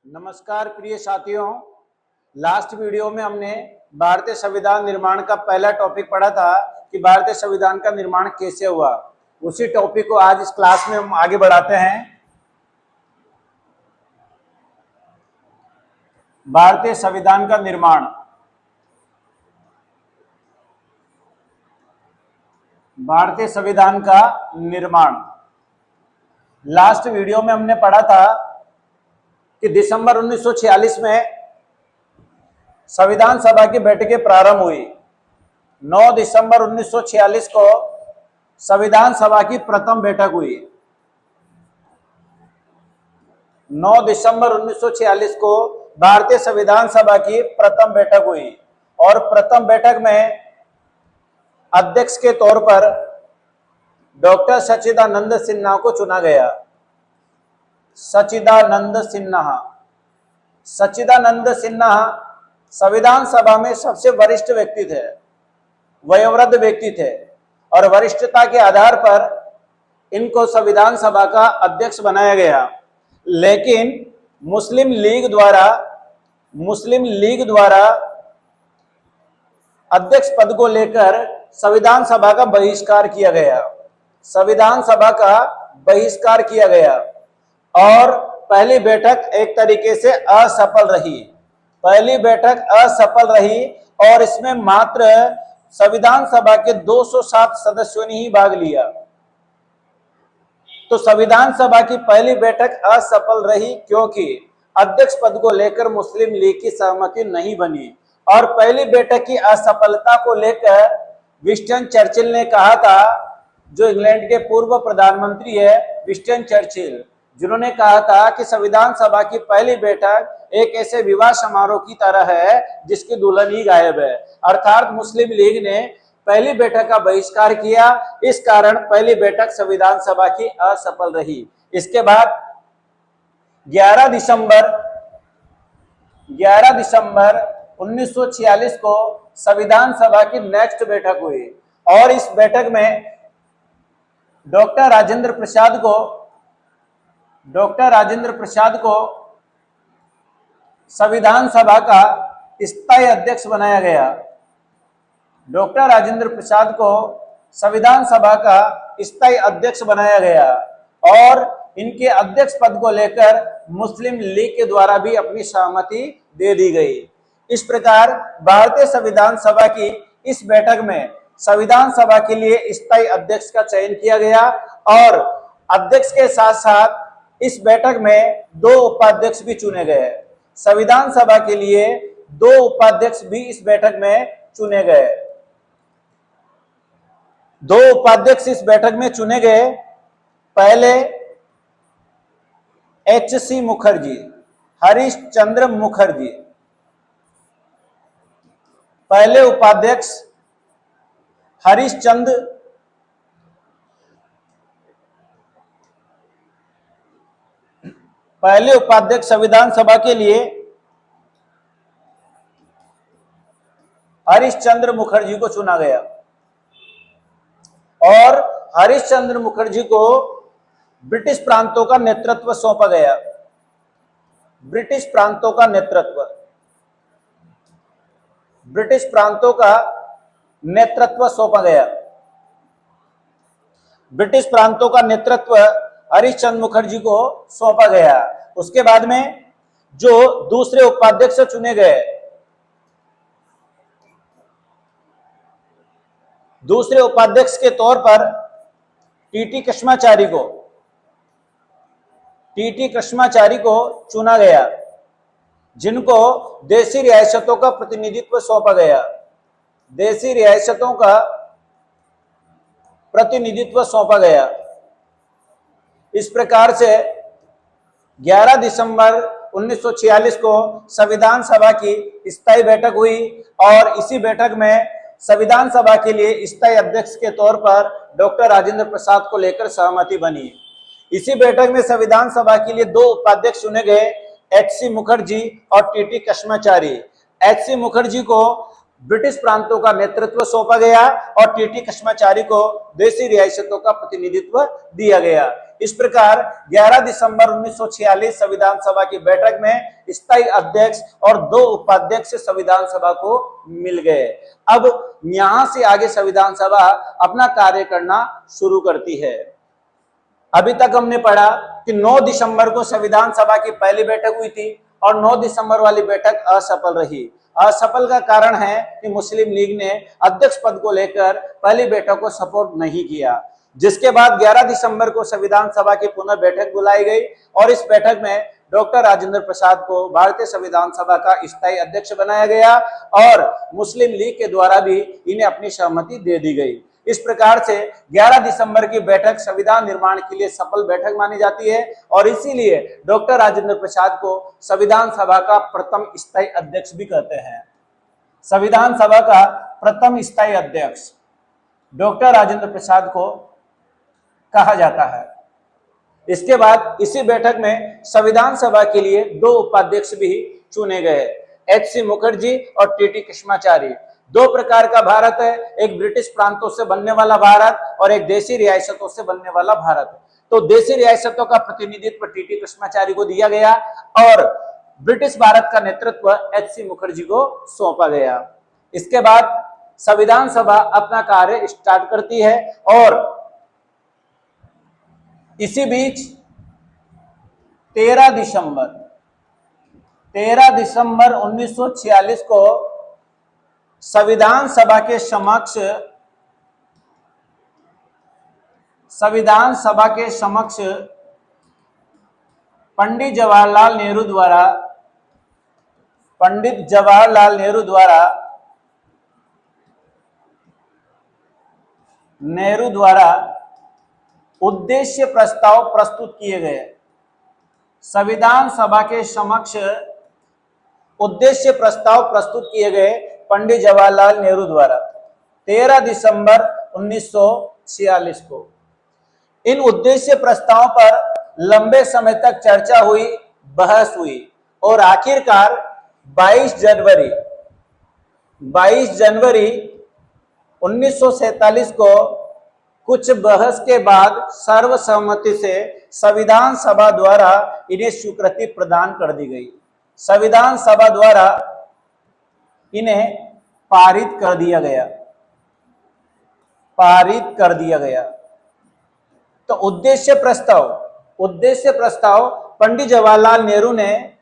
नमस्कार प्रिय साथियों, लास्ट वीडियो में हमने भारतीय संविधान निर्माण का पहला टॉपिक पढ़ा था कि भारतीय संविधान का निर्माण कैसे हुआ। उसी टॉपिक को आज इस क्लास में हम आगे बढ़ाते हैं। भारतीय संविधान का निर्माण। भारतीय संविधान का निर्माण लास्ट वीडियो में हमने पढ़ा था कि दिसंबर 1946 में संविधान सभा की बैठकें प्रारंभ हुई। 9 दिसंबर 1946 को संविधान सभा की प्रथम बैठक हुई। 9 दिसंबर 1946 को भारतीय संविधान सभा की प्रथम बैठक हुई और प्रथम बैठक में अध्यक्ष के तौर पर डॉक्टर सच्चिदानंद सिन्हा को चुना गया। सच्चिदानंद सिन्हा संविधान सभा में सबसे वरिष्ठ व्यक्ति थे, वयोवृद्ध व्यक्ति थे और वरिष्ठता के आधार पर इनको संविधान सभा का अध्यक्ष बनाया गया। लेकिन मुस्लिम लीग द्वारा अध्यक्ष पद को लेकर संविधान सभा का बहिष्कार किया गया। संविधान सभा का बहिष्कार किया गया और पहली बैठक एक तरीके से असफल रही। पहली बैठक असफल रही और इसमें मात्र संविधान सभा के 207 सदस्यों ने ही भाग लिया। तो संविधान सभा की पहली बैठक असफल रही क्योंकि अध्यक्ष पद को लेकर मुस्लिम लीग की सहमति नहीं बनी। और पहली बैठक की असफलता को लेकर विंस्टन चर्चिल ने कहा था, जो इंग्लैंड के पूर्व प्रधानमंत्री है विंस्टन चर्चिल, जिन्होंने कहा था कि संविधान सभा की पहली बैठक एक ऐसे विवाह समारोह की तरह है जिसकी दुल्हन ही गायब है। अर्थात मुस्लिम लीग ने पहली बैठक का बहिष्कार किया, इस कारण पहली बैठक संविधान सभा की असफल रही। इसके बाद 11 दिसंबर 1946 को संविधान सभा की नेक्स्ट बैठक हुई और इस बैठक में डॉक्टर राजेंद्र प्रसाद को संविधान सभा का स्थायी अध्यक्ष बनाया गया। डॉक्टर राजेंद्र प्रसाद को संविधान सभा का स्थायी अध्यक्ष बनाया गया और इनके अध्यक्ष पद को लेकर मुस्लिम लीग के द्वारा भी अपनी सहमति दे दी गई। इस प्रकार भारतीय संविधान सभा की इस बैठक में संविधान सभा के लिए स्थायी अध्यक्ष का चयन किया गया और अध्यक्ष के साथ साथ इस बैठक में 2 उपाध्यक्ष भी चुने गए। संविधान सभा के लिए 2 उपाध्यक्ष भी इस बैठक में चुने गए। 2 उपाध्यक्ष इस बैठक में चुने गए। पहले H.C. मुखर्जी, हरीश चंद्र मुखर्जी। पहले उपाध्यक्ष संविधान सभा के लिए हरीश चंद्र मुखर्जी को चुना गया और हरीश चंद्र मुखर्जी को ब्रिटिश प्रांतों का नेतृत्व सौंपा गया। ब्रिटिश प्रांतों का हरीश चंद्र मुखर्जी को सौंपा गया। उसके बाद में जो दूसरे उपाध्यक्ष चुने गए, दूसरे उपाध्यक्ष के तौर पर टीटी कृष्णाचारी को चुना गया, जिनको देशी रियासतों का प्रतिनिधित्व सौंपा गया। देशी रियासतों का प्रतिनिधित्व सौंपा गया। इस प्रकार से 11 दिसंबर 1946 को संविधान सभा की स्थायी बैठक हुई और इसी बैठक में संविधान सभा के लिए स्थायी अध्यक्ष के तौर पर डॉक्टर राजेंद्र प्रसाद को लेकर सहमति बनी। इसी बैठक में संविधान सभा के लिए 2 उपाध्यक्ष चुने गए, H.C. मुखर्जी और टीटी कृष्णाचारी। H.C. मुखर्जी को ब्रिटिश प्रांतों का नेतृत्व सौंपा गया और टीटी कृष्णाचारी को देशी रियासतों का प्रतिनिधित्व दिया गया। इस प्रकार 11 दिसंबर 1946 संविधान सभा की बैठक में स्थायी अध्यक्ष और 2 उपाध्यक्ष संविधान सभा को मिल गए। अब यहां से आगे संविधान सभा अपना कार्य करना शुरू करती है। अभी तक हमने पढ़ा कि 9 दिसंबर को संविधान सभा की पहली बैठक हुई थी और 9 दिसंबर वाली बैठक असफल रही। असफल का कारण है कि मुस्लिम लीग ने अध्यक्ष पद को लेकर पहली बैठक को सपोर्ट नहीं किया, जिसके बाद 11 दिसंबर को संविधान सभा की पुनः बैठक बुलाई गई और इस बैठक में डॉक्टर राजेंद्र प्रसाद को भारतीय संविधान सभा का स्थायी अध्यक्ष बनाया गया और मुस्लिम लीग के द्वारा भी इन्हें अपनी सहमति दे दी गई। इस प्रकार से 11 दिसंबर की बैठक संविधान निर्माण के लिए सफल बैठक मानी जाती है और इसीलिए डॉक्टर राजेंद्र प्रसाद को संविधान सभा का प्रथम स्थायी अध्यक्ष भी कहते हैं। संविधान सभा का प्रथम स्थायी अध्यक्ष डॉक्टर राजेंद्र प्रसाद को कहा जाता है। इसके बाद इसी बैठक में संविधान सभा के लिए 2 उपाध्यक्ष भी चुने गए, एच.सी. मुखर्जी और टी.टी. कृष्णाचारी। 2 प्रकार का भारत है, एक ब्रिटिश प्रांतों से बनने वाला भारत और एक देशी रियासतों से बनने वाला भारत। तो देशी रियासतों का प्रतिनिधित्व टी.टी. कृष्णाचारी को दिया गया और ब्रिटिश भारत का नेतृत्व एच.सी. मुखर्जी को सौंपा गया। इसके बाद संविधान सभा अपना कार्य स्टार्ट करती है और इसी बीच 13 दिसंबर 1946 को संविधान सभा के समक्ष पंडित जवाहरलाल नेहरू द्वारा उद्देश्य प्रस्ताव प्रस्तुत किए गए। संविधान सभा के समक्ष उद्देश्य प्रस्ताव प्रस्तुत किए गए पंडित जवाहरलाल नेहरू द्वारा 13 दिसंबर 1946 को। इन उद्देश्य प्रस्तावों पर लंबे समय तक चर्चा हुई, बहस हुई और आखिरकार 22 जनवरी 1947 को कुछ बहस के बाद सर्वसम्मति से संविधान सभा द्वारा इन्हें स्वीकृति प्रदान कर दी गई। संविधान सभा द्वारा इन्हें पारित कर दिया गया। तो उद्देश्य प्रस्ताव पंडित जवाहरलाल नेहरू ने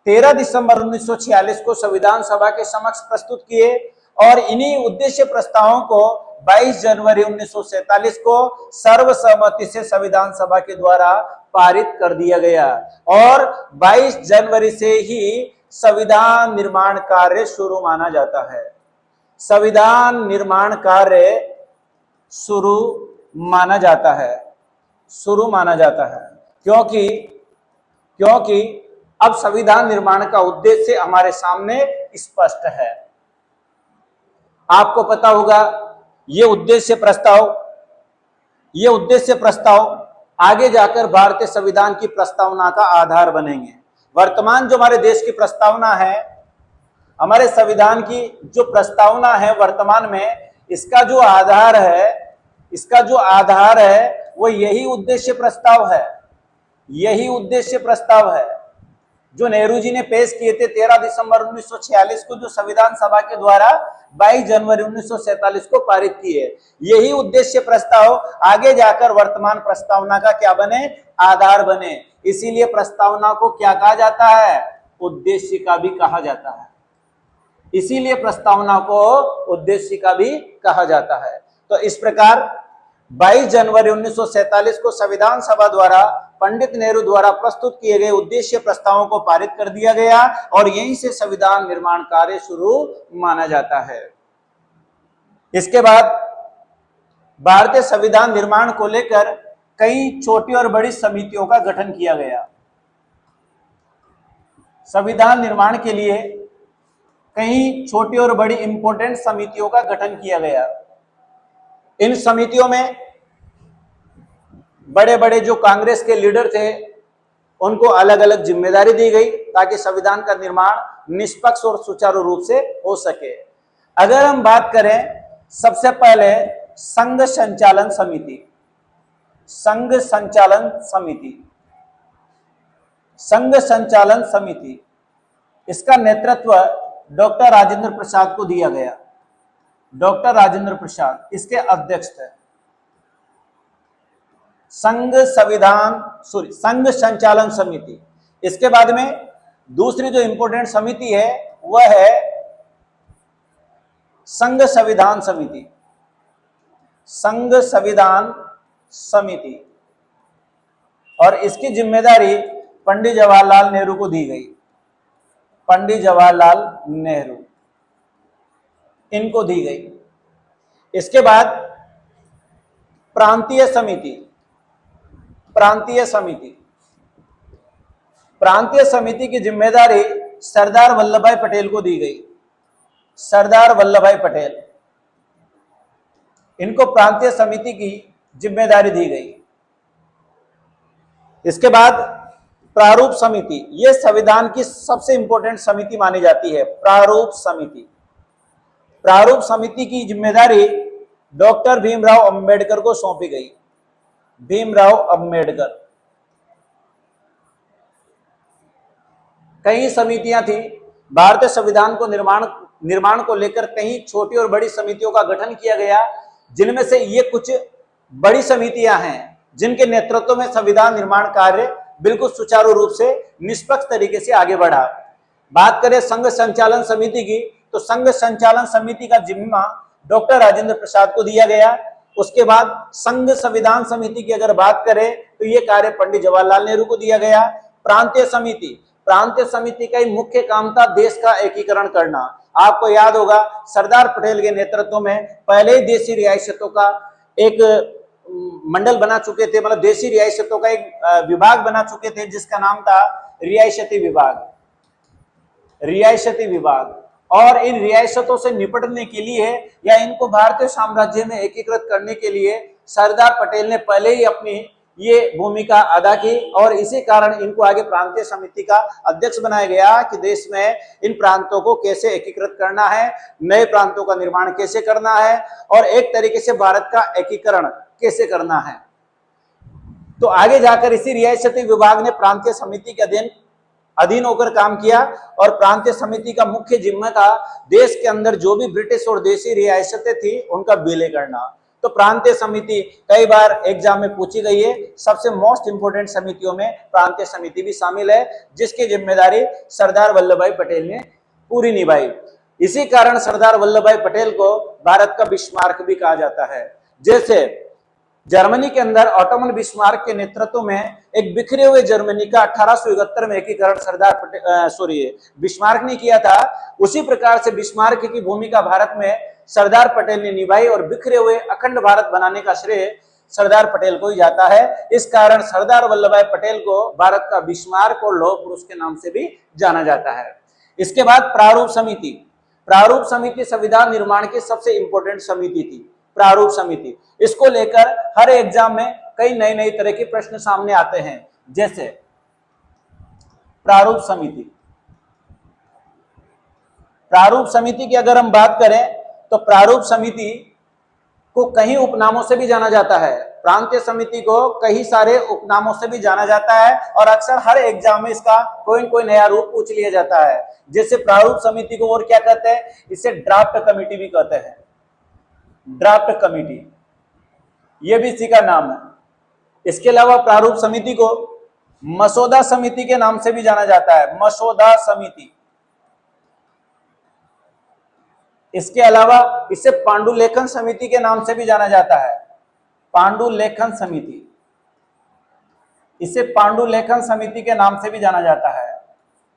13 दिसंबर 1946 को संविधान सभा के समक्ष प्रस्तुत किए और इन्हीं उद्देश्य प्रस्तावों को 22 जनवरी 1947 को सर्वसम्मति से संविधान सभा के द्वारा पारित कर दिया गया और 22 जनवरी से ही संविधान निर्माण कार्य शुरू माना जाता है। संविधान निर्माण कार्य शुरू माना जाता है क्योंकि अब संविधान निर्माण का उद्देश्य हमारे सामने स्पष्ट है। आपको पता होगा ये उद्देश्य प्रस्ताव आगे जाकर भारतीय संविधान की प्रस्तावना का आधार बनेंगे। वर्तमान जो हमारे देश की प्रस्तावना है, हमारे संविधान की जो प्रस्तावना है वर्तमान में, इसका जो आधार है वो यही उद्देश्य प्रस्ताव है जो नेहरू जी ने पेश किए थे 13 दिसंबर 1946 को, जो संविधान सभा के द्वारा 22 जनवरी 1947 को पारित किए। यही उद्देश्य प्रस्ताव आगे जाकर वर्तमान प्रस्तावना का क्या बने, आधार बने। इसीलिए प्रस्तावना को क्या कहा जाता है, उद्देशिका भी कहा जाता है। इसीलिए प्रस्तावना को उद्देशिका भी कहा जाता है। तो इस प्रकार 22 जनवरी 1947 को संविधान सभा द्वारा पंडित नेहरू द्वारा प्रस्तुत किए गए उद्देश्य प्रस्तावों को पारित कर दिया गया और यहीं से संविधान निर्माण कार्य शुरू माना जाता है। इसके बाद भारतीय संविधान निर्माण को लेकर कई छोटी और बड़ी समितियों का गठन किया गया। संविधान निर्माण के लिए कई छोटी और बड़ी इंपॉर्टेंट समितियों का गठन किया गया। इन समितियों में बड़े बड़े जो कांग्रेस के लीडर थे उनको अलग अलग जिम्मेदारी दी गई ताकि संविधान का निर्माण निष्पक्ष और सुचारू रूप से हो सके। अगर हम बात करें सबसे पहले संघ संचालन संघ संचालन समिति। संघ संचालन समिति, इसका नेतृत्व डॉक्टर राजेंद्र प्रसाद को दिया गया। डॉक्टर राजेंद्र प्रसाद इसके अध्यक्ष थे। संघ संचालन समिति। इसके बाद में दूसरी जो इंपॉर्टेंट समिति है वह है संघ संविधान समिति। संघ संविधान समिति, और इसकी जिम्मेदारी पंडित जवाहरलाल नेहरू को दी गई। पंडित जवाहरलाल नेहरू इनको दी गई। इसके बाद प्रांतीय समिति। प्रांतीय समिति, प्रांतीय समिति की जिम्मेदारी सरदार वल्लभ भाई पटेल को दी गई। सरदार वल्लभ भाई पटेल, इनको प्रांतीय समिति की जिम्मेदारी दी गई। इसके बाद प्रारूप समिति, यह संविधान की सबसे इंपॉर्टेंट समिति मानी जाती है। प्रारूप समिति। प्रारूप समिति की जिम्मेदारी डॉक्टर भीमराव अंबेडकर को सौंपी गई। भीमराव अंबेडकर। कई समितियां थी। भारतीय संविधान को निर्माण को लेकर कई छोटी और बड़ी समितियों का गठन किया गया, जिनमें से ये कुछ बड़ी समितियां हैं जिनके नेतृत्व में संविधान निर्माण कार्य बिल्कुल सुचारू रूप से निष्पक्ष तरीके से आगे बढ़ा। बात करें संघ संचालन समिति की, तो संघ संचालन समिति का जिम्मा डॉक्टर राजेंद्र प्रसाद को दिया गया। उसके बाद संघ संविधान समिति की अगर बात करें तो यह कार्य पंडित जवाहरलाल नेहरू को दिया गया। प्रांतीय समिति, प्रांतीय समिति का ही मुख्य काम था देश का एकीकरण करना। आपको याद होगा सरदार पटेल के नेतृत्व में पहले ही देशी रियासतों का एक मंडल बना चुके थे, मतलब देशी रियासतों का एक विभाग बना चुके थे जिसका नाम था रियासती विभाग। रियासती विभाग, और इन रियासतों से निपटने के लिए या इनको भारतीय साम्राज्य में एकीकृत करने के लिए सरदार पटेल ने पहले ही अपनी ये भूमिका अदा की, और इसी कारण इनको आगे प्रांतीय समिति का अध्यक्ष बनाया गया कि देश में इन प्रांतों को कैसे एकीकृत करना है, नए प्रांतों का निर्माण कैसे करना है, और एक तरीके से भारत का एकीकरण कैसे करना है। तो आगे जाकर इसी रियासती विभाग ने प्रांतीय समिति के अधीन होकर काम किया, और प्रांतीय समिति का मुख्य जिम्मा था देश के अंदर जो भी ब्रिटिश और देशी रियासतें थी उनका विलय करना। तो प्रांतीय समिति कई बार एग्जाम में पूछी गई है। सबसे मोस्ट इंपोर्टेंट समितियों में प्रांतीय समिति भी शामिल है, जिसकी जिम्मेदारी सरदार वल्लभ भाई पटेल ने पूरी निभाई। इसी कारण सरदार वल्लभ भाई पटेल को भारत का बिस्मार्क भी कहा जाता है। जैसे जर्मनी के अंदर ऑटोमन बिस्मार्क के नेतृत्व में एक बिखरे हुए जर्मनी का 1871 में एकीकरण बिस्मार्क ने किया था, उसी प्रकार से बिस्मार्क की भूमिका भारत में सरदार पटेल ने निभाई, और बिखरे हुए अखंड भारत बनाने का श्रेय सरदार पटेल को ही जाता है। इस कारण सरदार वल्लभ भाई पटेल को भारत का बिस्मार्क और लौह पुरुष के नाम से भी जाना जाता है। इसके बाद प्रारूप समिति। प्रारूप समिति संविधान निर्माण की सबसे इंपॉर्टेंट समिति थी। प्रारूप समिति, इसको लेकर हर एग्जाम में कई नए नए तरह के प्रश्न सामने आते हैं। जैसे प्रारूप समिति, प्रारूप समिति की अगर हम बात करें तो प्रारूप समिति को कई उपनामों से भी जाना जाता है। प्रांतीय समिति को कई सारे उपनामों से भी जाना जाता है, और अक्सर हर एग्जाम में इसका कोई न कोई नया रूप पूछ लिया जाता है। जैसे प्रारूप समिति को और क्या कहते हैं, इसे ड्राफ्ट कमेटी भी कहते हैं। ड्राफ्ट कमेटी, यह भी इसी का नाम है। इसके अलावा प्रारूप समिति को मसौदा समिति के नाम से भी जाना जाता है। मसौदा समिति। इसके अलावा इसे पांडुलेखन समिति के नाम से भी जाना जाता है। पांडुलेखन समिति, इसे पांडुलेखन समिति के नाम से भी जाना जाता है।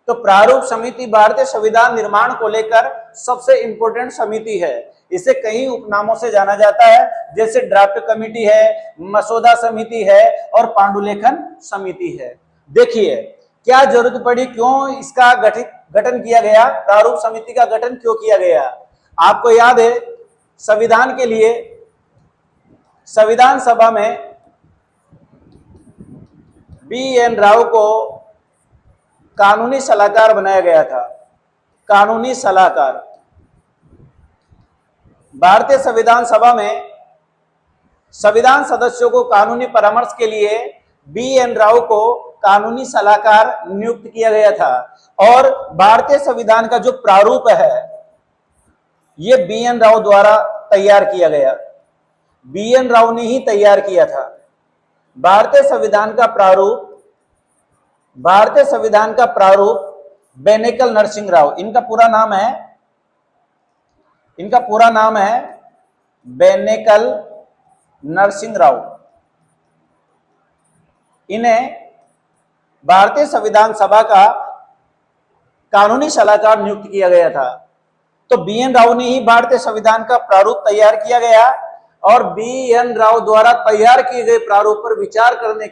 तो प्रारूप समिति भारतीय संविधान निर्माण को लेकर सबसे इंपॉर्टेंट समिति है। इसे कई उपनामों से जाना जाता है, जैसे ड्राफ्ट कमेटी है, मसौदा समिति है, और पांडुलेखन समिति है। देखिए क्या जरूरत पड़ी, क्यों इसका गठन किया गया, प्रारूप समिति का गठन क्यों किया गया। आपको याद है संविधान के लिए संविधान सभा में BN राव को कानूनी सलाहकार बनाया गया था। कानूनी सलाहकार। भारतीय संविधान सभा में संविधान सदस्यों को कानूनी परामर्श के लिए बी.एन. राव को कानूनी सलाहकार नियुक्त किया गया था और भारतीय संविधान का जो प्रारूप है ये बी.एन. राव द्वारा तैयार किया गया। बी.एन. राव ने ही तैयार किया था। भारतीय संविधान का प्रारूप बेनेकल नरसिंह राव, इनका पूरा नाम है बेनेकल नरसिंह राव। इन्हें भारतीय संविधान सभा का कानूनी सलाहकार नियुक्त किया गया था। तो बी.एन. राव ने ही भारतीय संविधान का प्रारूप तैयार किया गया और बी.एन. राव द्वारा तैयार किए गए प्रारूप पर विचार करने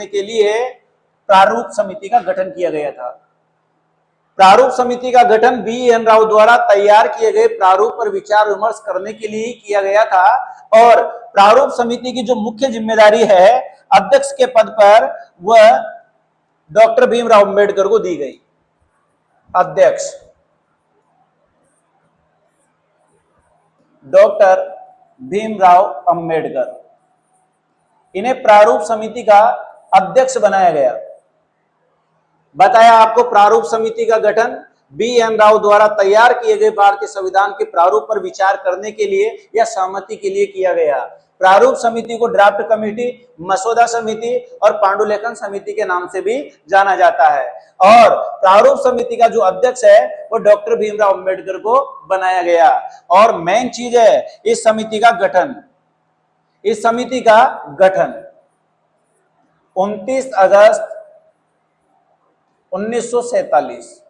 के लिए प्रारूप समिति का गठन किया गया था। प्रारूप समिति का गठन बी.एन. राव द्वारा तैयार किए गए प्रारूप पर विचार विमर्श करने के लिए किया गया था और प्रारूप समिति की जो मुख्य जिम्मेदारी है अध्यक्ष के पद पर वह डॉक्टर भीमराव अंबेडकर को दी गई। अध्यक्ष डॉक्टर भीमराव अंबेडकर, इन्हें प्रारूप समिति का अध्यक्ष बनाया गया। बताया आपको प्रारूप समिति का गठन बी.एन. राव द्वारा तैयार किए गए भारतीय संविधान के प्रारूप पर विचार करने के लिए या सहमति के लिए किया गया। प्रारूप समिति को ड्राफ्ट कमेटी, मसौदा समिति और पांडुलेखन समिति के नाम से भी जाना जाता है और प्रारूप समिति का जो अध्यक्ष है वो डॉक्टर भीमराव अंबेडकर को बनाया गया। और मेन चीज है इस समिति का गठन 29 अगस्त 1947।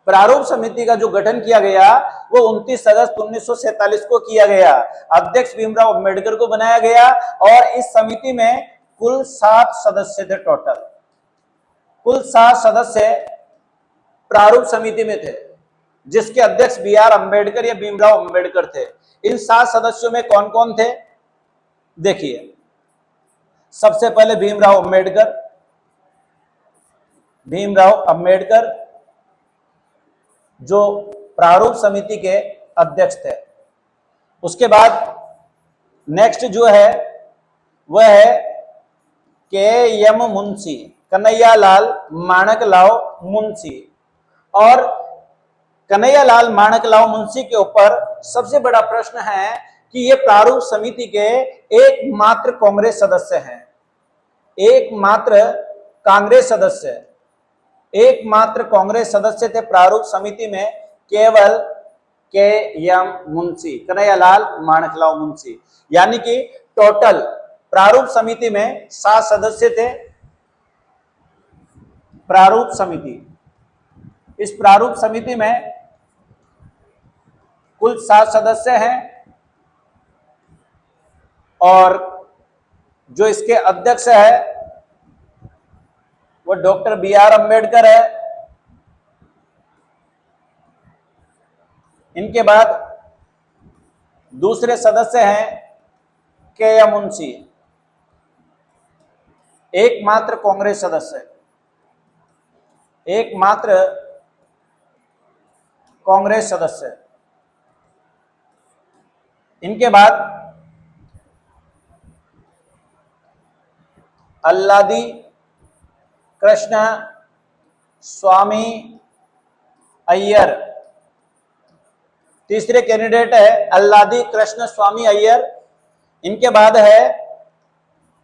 प्रारूप समिति का जो गठन किया गया वो 29 अगस्त 1947 को किया गया। अध्यक्ष भीमराव अंबेडकर को बनाया गया और इस समिति में कुल 7 सदस्य थे। टोटल कुल 7 सदस्य प्रारूप समिति में थे, जिसके अध्यक्ष बी.आर. अंबेडकर या भीमराव अंबेडकर थे। इन 7 सदस्यों में कौन कौन थे देखिए। सबसे पहले भीमराव अंबेडकर जो प्रारूप समिति के अध्यक्ष थे। उसके बाद नेक्स्ट जो है वह है के.एम. मुंशी, कन्हैयालाल माणकलाल मुंशी। और कन्हैयालाल माणकलाल मुंशी के ऊपर सबसे बड़ा प्रश्न है कि ये प्रारूप समिति के एकमात्र कांग्रेस सदस्य हैं। एकमात्र कांग्रेस सदस्य थे प्रारूप समिति में, केवल के.एम. मुंशी, कन्हैयालाल माणकलाल मुंशी। यानी कि टोटल प्रारूप समिति में 7 सदस्य थे। इस प्रारूप समिति में कुल 7 सदस्य हैं और जो इसके अध्यक्ष है वो डॉक्टर बी.आर. अंबेडकर है। इनके बाद दूसरे सदस्य हैं के.एम. मुंशी, एकमात्र कांग्रेस सदस्य, इनके बाद अल्लादी कृष्ण स्वामी अय्यर, तीसरे कैंडिडेट है अल्लादी कृष्ण स्वामी अय्यर। इनके बाद है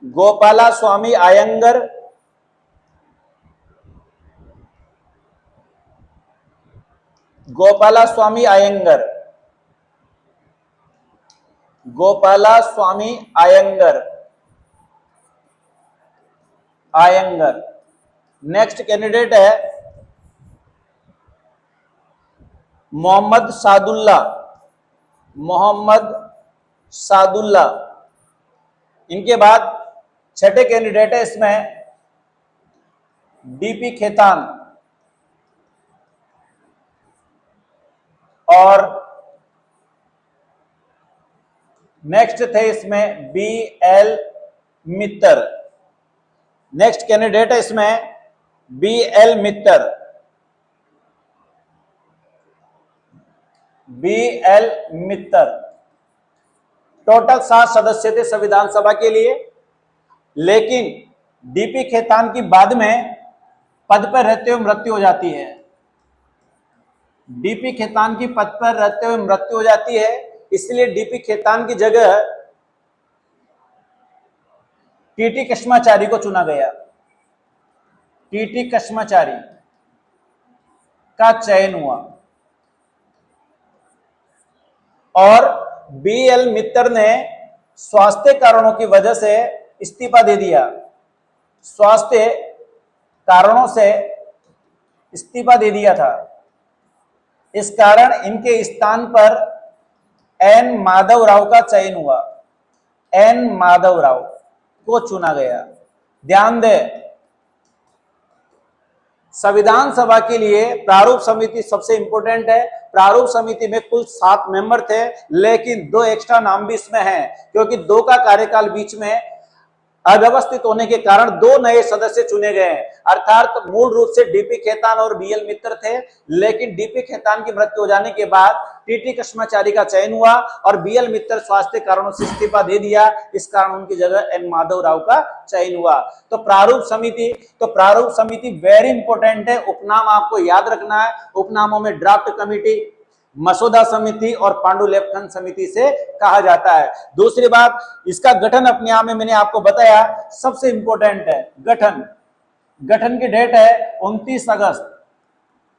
गोपाला स्वामी आयंगर, गोपाला स्वामी आयंगर। नेक्स्ट कैंडिडेट है मोहम्मद सादुल्ला। इनके बाद छठे कैंडिडेट है इसमें डी.पी. खेतान और नेक्स्ट थे इसमें बी.एल. मित्तर। नेक्स्ट कैंडिडेट है इसमें बी.एल. मित्तर। बी एल मित्तर। टोटल 7 सदस्य थे संविधान सभा के लिए, लेकिन डीपी खेतान की बाद में पद पर रहते हुए मृत्यु हो जाती है। डीपी खेतान की पद पर रहते हुए मृत्यु हो जाती है, इसलिए डीपी खेतान की जगह टीटी कश्माचारी को चुना गया। टीटी कश्माचारी का चयन हुआ और बीएल मित्तर ने स्वास्थ्य कारणों की वजह से इस्तीफा दे दिया। स्वास्थ्य कारणों से इस्तीफा दे दिया था। इस कारण इनके स्थान पर एन माधव राव का चयन हुआ। एन माधव राव को चुना गया। ध्यान दें, संविधान सभा के लिए प्रारूप समिति सबसे इंपॉर्टेंट है। प्रारूप समिति में कुल 7 मेंबर थे, लेकिन 2 एक्स्ट्रा नाम भी इसमें हैं, क्योंकि 2 का कार्यकाल बीच में अव्यवस्थित होने के कारण 2 नए सदस्य चुने गए हैं। अर्थात मूल रूप से डीपी खेतान और बीएल मित्तर थे, लेकिन डीपी खेतान की मृत्यु हो जाने के बाद टीटी कश्माचारी का चयन हुआ और बीएल मित्तर स्वास्थ्य कारणों से इस्तीफा दे दिया। इस कारण उनकी जगह एन माधव राव का चयन हुआ। तो प्रारूप समिति वेरी इंपॉर्टेंट है। उपनाम आपको याद रखना है। उपनामों में ड्राफ्ट कमेटी, मसौदा समिति और पांडुलेखन समिति से कहा जाता है। दूसरी बात, इसका गठन अपने आप में मैंने आपको बताया सबसे इंपॉर्टेंट है। गठन की डेट है 29 अगस्त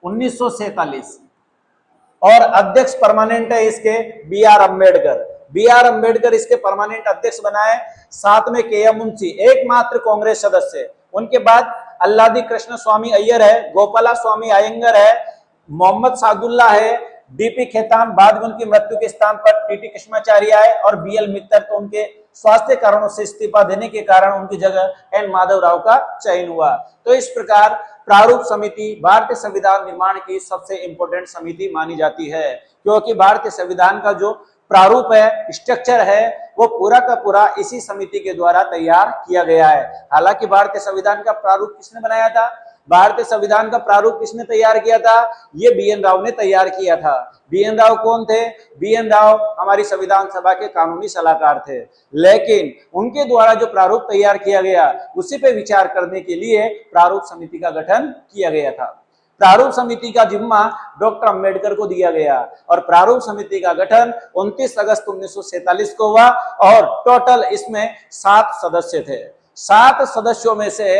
1947 और अध्यक्ष परमानेंट है इसके बी आर अम्बेडकर इसके परमानेंट अध्यक्ष बनाए। साथ में के एम मुंशी एकमात्र कांग्रेस सदस्य। उनके बाद अल्लादी कृष्ण स्वामी अय्यर है, गोपाला स्वामी अयंगर है, मोहम्मद सादुल्ला है, डीपी खेतान बाद में उनकी मृत्यु के स्थान पर टीटी कश्माचारी आए और बीएल मित्तर तो उनके स्वास्थ्य कारणों से इस्तीफा देने के कारण उनकी जगह एन माधव राव का चयन हुआ। तो इस प्रकार प्रारूप समिति भारतीय संविधान निर्माण की सबसे इंपॉर्टेंट समिति मानी जाती है, क्योंकि भारतीय संविधान का जो प्रारूप है, स्ट्रक्चर है, वो पूरा का पूरा इसी समिति के द्वारा तैयार किया गया है। हालांकि भारतीय संविधान का प्रारूप किसने बनाया था? भारतीय संविधान का प्रारूप किसने तैयार किया था? ये बीएन राव ने तैयार किया था। बीएन राव कौन थे? बीएन राव हमारी संविधान सभा के कानूनी सलाहकार थे, लेकिन उनके द्वारा जो प्रारूप तैयार किया गया उसी पे विचार करने के लिए प्रारूप समिति का गठन किया गया था। प्रारूप समिति का जिम्मा डॉक्टर अंबेडकर को दिया गया और प्रारूप समिति का गठन 29 अगस्त 1947 को हुआ और टोटल इसमें 7 सदस्य थे। 7 सदस्यों में से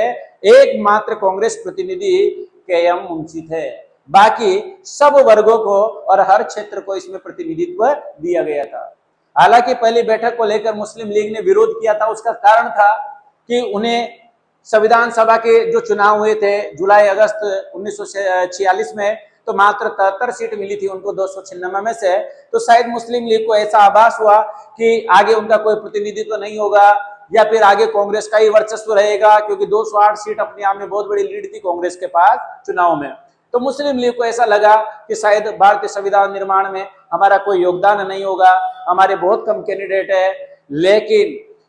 एकमात्र कांग्रेस प्रतिनिधि के एम मुंशी थे। बाकी सब वर्गों को और हर क्षेत्र को इसमें प्रतिनिधित्व दिया गया था। हालांकि पहली बैठक को लेकर मुस्लिम लीग ने विरोध किया था। उसका कारण था कि उन्हें संविधान सभा के जो चुनाव हुए थे जुलाई अगस्त 1946 में, तो मात्र 73 सीट मिली थी उनको 296 में से। तो शायद मुस्लिम लीग को ऐसा आभास हुआ कि आगे उनका कोई प्रतिनिधित्व नहीं होगा या फिर आगे कांग्रेस का ही वर्चस्व रहेगा, क्योंकि 208 सीट अपने आप में बहुत बड़ी लीड थी कांग्रेस के पास चुनाव में। तो मुस्लिम लीग को ऐसा लगा कि शायद भारतीय संविधान निर्माण में हमारा कोई योगदान नहीं होगा, हमारे बहुत कम कैंडिडेट है।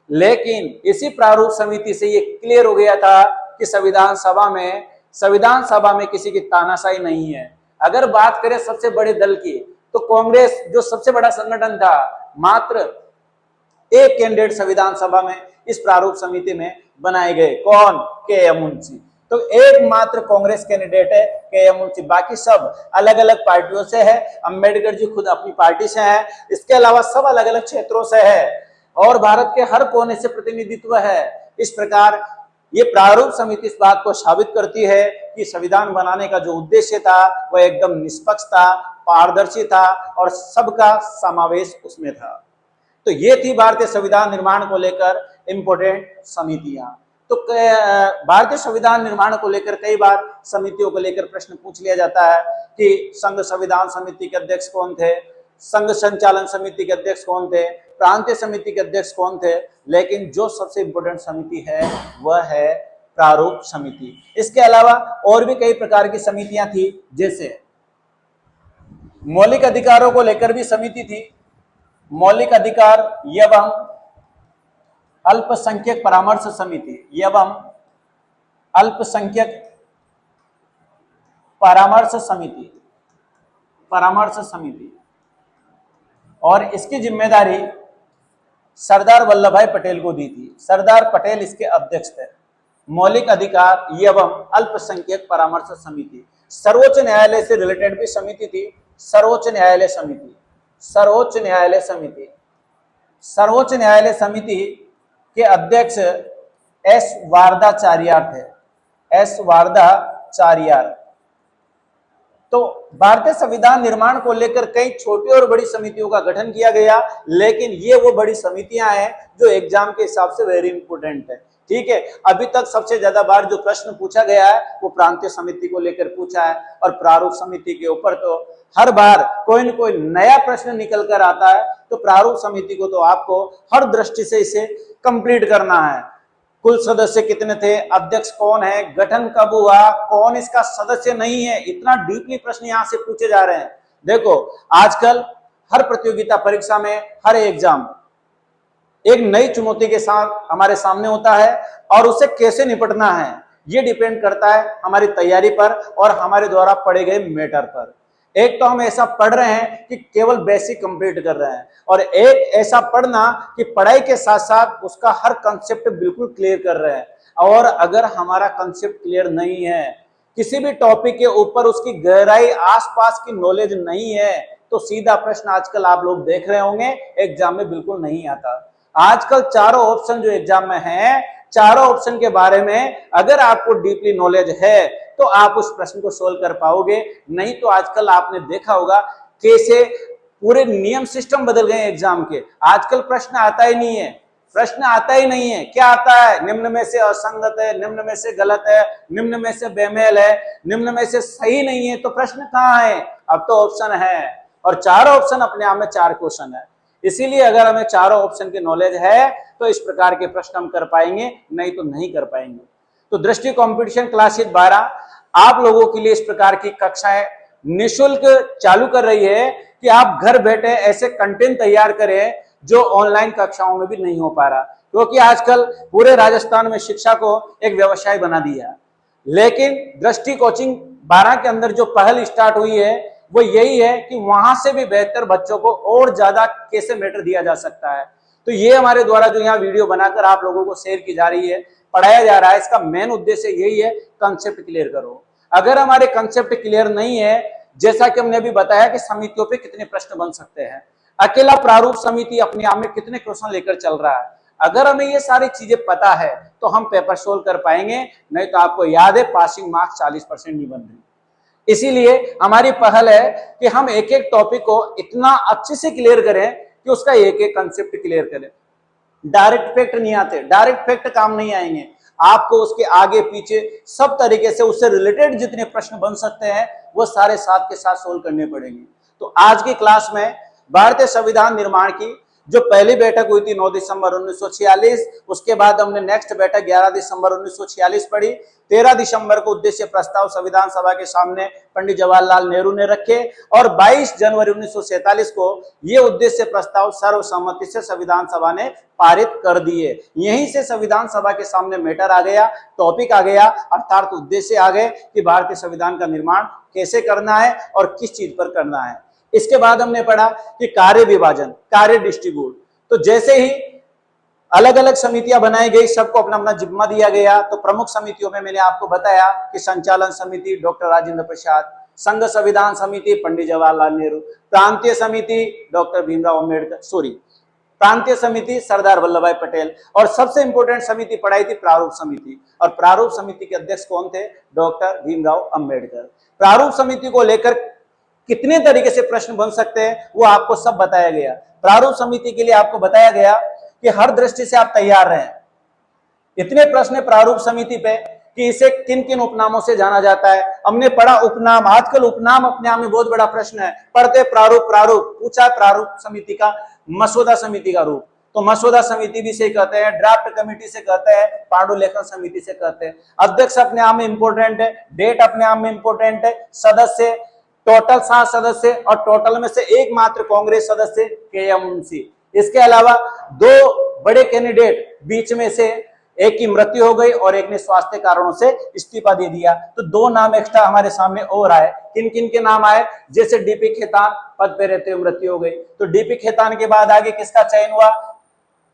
लेकिन इसी प्रारूप समिति से ये क्लियर हो गया था कि संविधान सभा में किसी की तानाशाही नहीं है। अगर बात करें सबसे बड़े दल की, तो कांग्रेस जो सबसे बड़ा संगठन था, मात्र एक कैंडिडेट संविधान सभा में इस प्रारूप समिति में बनाए गए। कौन? के एम मुंशी। तो एकमात्र कांग्रेस कैंडिडेट है के एम मुंशी, बाकी सब अलग अलग पार्टियों से है। अंबेडकर जी खुद अपनी पार्टी से हैं, इसके अलावा सब अलग अलग क्षेत्रों से है और भारत के हर कोने से प्रतिनिधित्व है। इस प्रकार ये प्रारूप समिति इस बात को साबित करती है कि संविधान बनाने का जो उद्देश्य था वह एकदम निष्पक्ष था, पारदर्शी था और सबका समावेश उसमें था। तो ये थी भारतीय संविधान निर्माण को लेकर इंपोर्टेंट समितियां। तो भारतीय संविधान निर्माण को लेकर कई बार समितियों को लेकर प्रश्न पूछ लिया जाता है कि संघ संविधान समिति के अध्यक्ष कौन थे, संघ संचालन समिति के अध्यक्ष कौन थे, प्रांतीय समिति के अध्यक्ष कौन थे, लेकिन जो सबसे इंपोर्टेंट समिति है वह है प्रारूप समिति। इसके अलावा और भी कई प्रकार की समितियां थी, जैसे मौलिक अधिकारों को लेकर भी समिति थी। मौलिक अधिकार एवं अल्पसंख्यक परामर्श समिति एवं अल्पसंख्यक परामर्श समिति और इसकी जिम्मेदारी सरदार वल्लभ भाई पटेल को दी थी। सरदार पटेल इसके अध्यक्ष थे। मौलिक अधिकार एवं अल्पसंख्यक परामर्श समिति, सर्वोच्च न्यायालय से रिलेटेड भी समिति थी। सर्वोच्च न्यायालय समिति, सर्वोच्च न्यायालय समिति, सर्वोच्च न्यायालय समिति के अध्यक्ष एस वारदाचार्यार थे। एस वारदाचार्यार। तो भारतीय संविधान निर्माण को लेकर कई छोटी और बड़ी समितियों का गठन किया गया, लेकिन ये वो बड़ी समितियां हैं जो एग्जाम के हिसाब से वेरी इंपोर्टेंट है। ठीक है, अभी तक सबसे ज्यादा बार जो प्रश्न पूछा गया है वो प्रांतीय समिति को लेकर पूछा है, और प्रारूप समिति के ऊपर तो हर बार कोई न कोई नया प्रश्न निकल कर आता है। तो प्रारूप समिति को तो आपको हर दृष्टि से इसे कंप्लीट करना है। कुल सदस्य कितने थे, अध्यक्ष कौन है, गठन कब हुआ, कौन इसका सदस्य नहीं है, इतना डीपली प्रश्न यहां से पूछे जा रहे हैं। देखो आजकल हर प्रतियोगिता परीक्षा में हर एग्जाम एक नई चुनौती के साथ हमारे सामने होता है, और उसे कैसे निपटना है ये डिपेंड करता है हमारी तैयारी पर और हमारे द्वारा पढ़े गए मैटर पर। एक तो हम ऐसा पढ़ रहे हैं कि केवल बेसिक कंप्लीट कर रहे हैं, और एक ऐसा पढ़ना कि पढ़ाई के साथ साथ उसका हर कंसेप्ट बिल्कुल क्लियर कर रहे हैं। और अगर हमारा कंसेप्ट क्लियर नहीं है, किसी भी टॉपिक के ऊपर उसकी गहराई आसपास की नॉलेज नहीं है, तो सीधा प्रश्न आजकल आप लोग देख रहे होंगे एग्जाम में बिल्कुल नहीं आता। आजकल चारों ऑप्शन जो एग्जाम में हैं, चारों ऑप्शन के बारे में अगर आपको डीपली नॉलेज है तो आप उस प्रश्न को सोल्व कर पाओगे। नहीं तो आजकल आपने देखा होगा कैसे पूरे नियम सिस्टम बदल गए एग्जाम के। आजकल प्रश्न आता ही नहीं है, प्रश्न आता ही नहीं है। क्या आता है, निम्न में से असंगत है, निम्न में से गलत है, निम्न में से बेमेल है, निम्न में से सही नहीं है। तो प्रश्न कहाँ है, अब तो ऑप्शन है, और चारों ऑप्शन अपने आप में 4 क्वेश्चन है। इसीलिए अगर हमें चारों ऑप्शन की नॉलेज है तो इस प्रकार के प्रश्न हम कर पाएंगे, नहीं तो नहीं कर पाएंगे। तो दृष्टि कंपटीशन क्लासेस 12 आप लोगों के लिए इस प्रकार की कक्षाएं निःशुल्क चालू कर रही है कि आप घर बैठे ऐसे कंटेंट तैयार करें जो ऑनलाइन कक्षाओं में भी नहीं हो पा रहा, क्योंकि आजकल पूरे राजस्थान में शिक्षा को एक व्यवसाय बना दिया। लेकिन दृष्टि कोचिंग 12 के अंदर जो पहल स्टार्ट हुई है वो यही है कि वहां से भी बेहतर बच्चों को और ज्यादा कैसे मैटर दिया जा सकता है। तो ये हमारे द्वारा जो यहाँ वीडियो बनाकर आप लोगों को शेयर की जा रही है, पढ़ाया जा रहा है, इसका मेन उद्देश्य यही है कंसेप्ट क्लियर करो। अगर हमारे कंसेप्ट क्लियर नहीं है, जैसा कि हमने अभी बताया कि समितियों पे कितने प्रश्न बन सकते हैं, अकेला प्रारूप समिति अपने आप में कितने क्वेश्चन लेकर चल रहा है, अगर हमें ये सारी चीजें पता है तो हम पेपर सोल्व कर पाएंगे। नहीं तो आपको याद है पासिंग मार्क्स 40% नहीं बन रही। इसीलिए हमारी पहल है कि हम एक एक टॉपिक को इतना अच्छे से क्लियर करें कि उसका एक एक कंसेप्ट क्लियर करें। डायरेक्ट फैक्ट नहीं आते, डायरेक्ट फैक्ट काम नहीं आएंगे, आपको उसके आगे पीछे सब तरीके से उससे रिलेटेड जितने प्रश्न बन सकते हैं वो सारे साथ के साथ सोल्व करने पड़ेंगे। तो आज की क्लास में भारतीय संविधान निर्माण की जो पहली बैठक हुई थी 9 दिसंबर 1946, उसके बाद हमने नेक्स्ट बैठक 11 दिसंबर 1946 पढ़ी। 13 दिसंबर को उद्देश्य प्रस्ताव संविधान सभा के सामने पंडित जवाहरलाल नेहरू ने रखे, और 22 जनवरी 1947 को ये उद्देश्य प्रस्ताव सर्वसम्मति से संविधान सभा ने पारित कर दिए। यहीं से संविधान सभा के सामने मैटर आ गया, टॉपिक आ गया, अर्थात उद्देश्य आ गए कि भारतीय संविधान का निर्माण कैसे करना है और किस चीज पर करना है। इसके बाद हमने पढ़ा कि कार्य विभाजन, कार्य डिस्ट्रीब्यूट। तो जैसे ही अलग अलग समितियां बनाई गई, सबको अपना अपना जिम्मा दिया गया। तो प्रमुख समितियों में मैंने आपको बताया कि संचालन समिति डॉक्टर राजेंद्र प्रसाद, संघ संविधान समिति पंडित जवाहरलाल नेहरू, प्रांतीय समिति डॉक्टर भीमराव अम्बेडकर, प्रांतीय समिति सरदार वल्लभ भाई पटेल, और सबसे इंपोर्टेंट समिति पढ़ाई थी प्रारूप समिति। और प्रारूप समिति के अध्यक्ष कौन थे, डॉक्टर भीमराव अम्बेडकर। प्रारूप समिति को लेकर कितने तरीके से प्रश्न बन सकते हैं वो आपको सब बताया गया। प्रारूप समिति के लिए आपको बताया गया कि हर दृष्टि से आप तैयार रहें। इतने प्रश्न प्रारूप समिति पे कि इसे किन किन उपनामों से जाना जाता है, हमने पढ़ा उपनाम। आजकल उपनाम अपने आप में बहुत बड़ा प्रश्न है, पढ़ते प्रारूप, प्रारूप पूछा प्रारूप समिति का मसौदा समिति का रूप। तो मसौदा समिति भी से कहते हैं, ड्राफ्ट कमेटी से कहते हैं, पांडुलेखन समिति से कहते हैं। अध्यक्ष अपने आप में इंपोर्टेंट है, डेट अपने आप में इंपोर्टेंट है, सदस्य टोटल 7 सदस्य, और टोटल में से एकमात्र कांग्रेस सदस्य KM मुंशी। इसके अलावा 2 बड़े कैंडिडेट, बीच में से एक की मृत्यु हो गई और एक ने स्वास्थ्य कारणों से इस्तीफा दे दिया। तो दो नाम एक्स्ट्रा हमारे सामने और आए। किन किन के नाम आए? जैसे डीपी खेतान पद पे रहते हुए मृत्यु हो गई, तो डीपी खेतान के बाद आगे किसका चयन हुआ?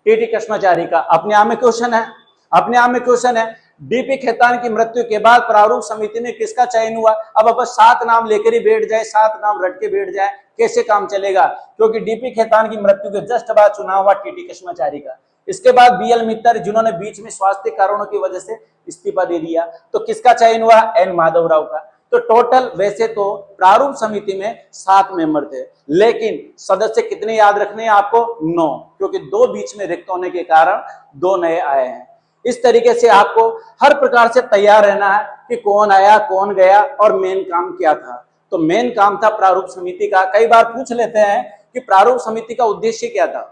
टीटी कृष्णाचारी का। अपने आप में क्वेश्चन है, अपने आप में क्वेश्चन है। डीपी खेतान की मृत्यु के बाद प्रारूप समिति में किसका चयन हुआ? अब अपन 7 नाम लेकर ही बैठ जाए, 7 नाम रट के बैठ जाए, कैसे काम चलेगा? क्योंकि डीपी खेतान की मृत्यु के जस्ट बाद चुनाव हुआ टीटी कृष्णाचारी का। इसके बाद बीएल मित्तर, जिन्होंने बीच में स्वास्थ्य कारणों की वजह से इस्तीफा दे दिया। तो किसका चयन हुआ? एन माधवराव का। तो टोटल वैसे तो प्रारूप समिति में 7 मेंबर थे, लेकिन सदस्य कितने याद रखने हैं आपको? 9, क्योंकि 2 बीच में रिक्त होने के कारण 2 नए आए हैं। इस तरीके से आपको हर प्रकार से तैयार रहना है कि कौन आया, कौन गया और मेन काम क्या था। तो मेन काम था प्रारूप समिति का। कई बार पूछ लेते हैं कि प्रारूप समिति का उद्देश्य क्या था।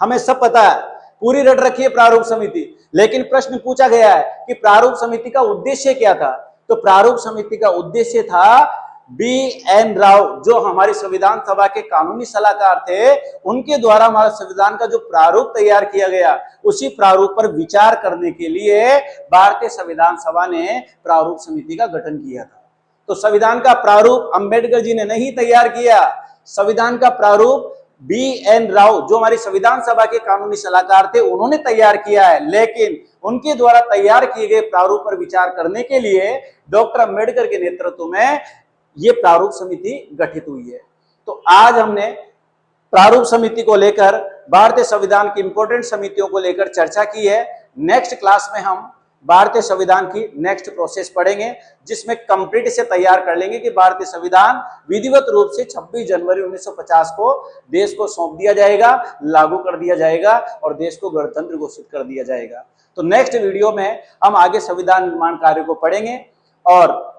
हमें सब पता है, पूरी रट रखी है प्रारूप समिति, लेकिन प्रश्न पूछा गया है कि प्रारूप समिति का उद्देश्य क्या था। तो प्रारूप समिति का उद्देश्य था बी.एन. राव, जो हमारी संविधान सभा के कानूनी सलाहकार थे, उनके द्वारा हमारे संविधान का जो प्रारूप तैयार किया गया, उसी प्रारूप पर विचार करने के लिए भारतीय संविधान सभा ने प्रारूप समिति का गठन किया था। तो संविधान का प्रारूप अंबेडकर जी ने नहीं तैयार किया, संविधान का प्रारूप बी.एन. राव, जो हमारी संविधान सभा के कानूनी सलाहकार थे, उन्होंने तैयार किया है। लेकिन उनके द्वारा तैयार किए गए प्रारूप पर विचार करने के लिए डॉक्टर अंबेडकर के नेतृत्व में ये प्रारूप समिति गठित हुई है। तो आज हमने प्रारूप समिति को लेकर, भारतीय संविधान की इंपॉर्टेंट समितियों को लेकर चर्चा की है। नेक्स्ट क्लास में हम भारतीय संविधान की नेक्स्ट प्रोसेस पढ़ेंगे, जिसमें कंप्लीट से तैयार कर लेंगे कि भारतीय संविधान विधिवत रूप से 26 जनवरी 1950 को देश को सौंप दिया जाएगा, लागू कर दिया जाएगा और देश को गणतंत्र घोषित कर दिया जाएगा। तो नेक्स्ट वीडियो में हम आगे संविधान निर्माण कार्य को पढ़ेंगे और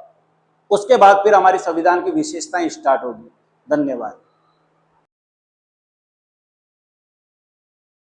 उसके बाद फिर हमारी संविधान की विशेषताएं स्टार्ट होगी। धन्यवाद।